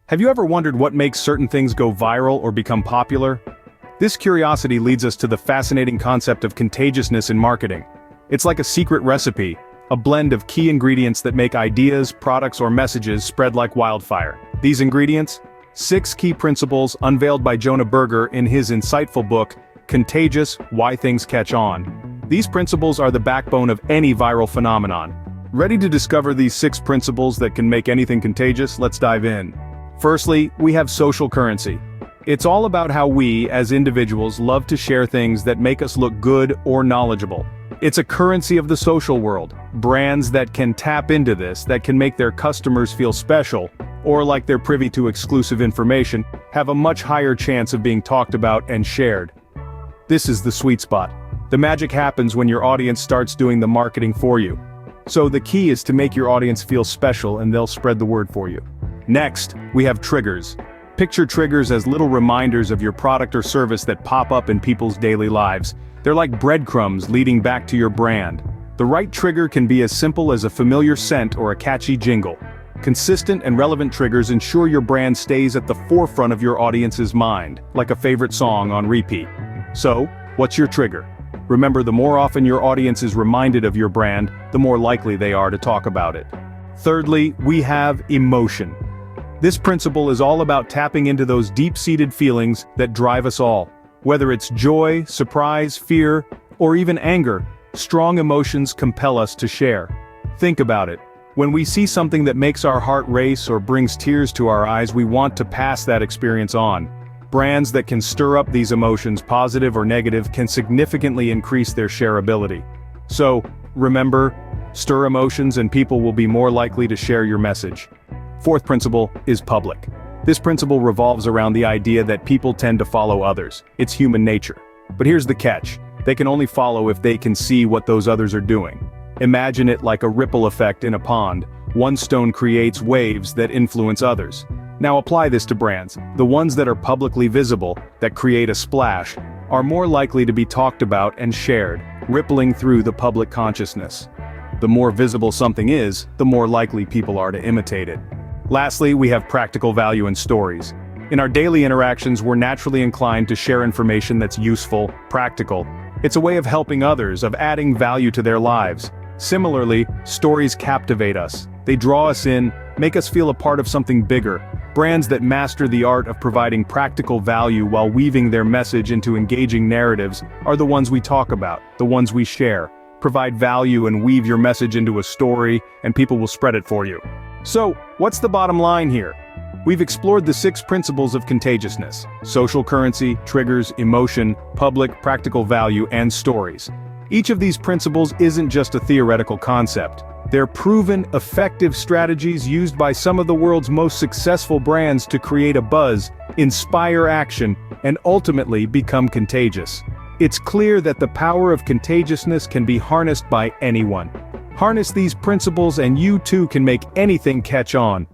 Have you ever wondered what makes certain things go viral or become popular? This curiosity leads us to the fascinating concept of contagiousness in marketing. It's like a secret recipe, a blend of key ingredients that make ideas, products, or messages spread like wildfire. These ingredients? 6 key principles unveiled by Jonah Berger in his insightful book, Contagious: Why Things Catch On. These principles are the backbone of any viral phenomenon. Ready to discover these 6 principles that can make anything contagious? Let's dive in. Firstly, we have social currency. It's all about how we, as individuals, love to share things that make us look good or knowledgeable. It's a currency of the social world. Brands that can tap into this, that can make their customers feel special, or like they're privy to exclusive information, have a much higher chance of being talked about and shared. This is the sweet spot. The magic happens when your audience starts doing the marketing for you. So the key is to make your audience feel special and they'll spread the word for you. Next, we have triggers. Picture triggers as little reminders of your product or service that pop up in people's daily lives. They're like breadcrumbs leading back to your brand. The right trigger can be as simple as a familiar scent or a catchy jingle. Consistent and relevant triggers ensure your brand stays at the forefront of your audience's mind, like a favorite song on repeat. So, what's your trigger? Remember, the more often your audience is reminded of your brand, the more likely they are to talk about it. Thirdly, we have emotion. This principle is all about tapping into those deep-seated feelings that drive us all. Whether it's joy, surprise, fear, or even anger, strong emotions compel us to share. Think about it. When we see something that makes our heart race or brings tears to our eyes, we want to pass that experience on. Brands that can stir up these emotions, positive or negative, can significantly increase their shareability. So, remember, stir emotions and people will be more likely to share your message. Fourth principle is public. This principle revolves around the idea that people tend to follow others. It's human nature. But here's the catch. They can only follow if they can see what those others are doing. Imagine it like a ripple effect in a pond. One stone creates waves that influence others. Now apply this to brands. The ones that are publicly visible, that create a splash, are more likely to be talked about and shared, rippling through the public consciousness. The more visible something is, the more likely people are to imitate it. Lastly, we have practical value in stories. In our daily interactions, we're naturally inclined to share information that's useful, practical. It's a way of helping others, of adding value to their lives. Similarly, stories captivate us. They draw us in, make us feel a part of something bigger. Brands that master the art of providing practical value while weaving their message into engaging narratives are the ones we talk about, the ones we share. Provide value and weave your message into a story, and people will spread it for you. So, what's the bottom line here? We've explored the 6 principles of contagiousness: social currency, triggers, emotion, public, practical value, and stories. Each of these principles isn't just a theoretical concept. They're proven, effective strategies used by some of the world's most successful brands to create a buzz, inspire action, and ultimately become contagious. It's clear that the power of contagiousness can be harnessed by anyone. Harness these principles and you too can make anything catch on.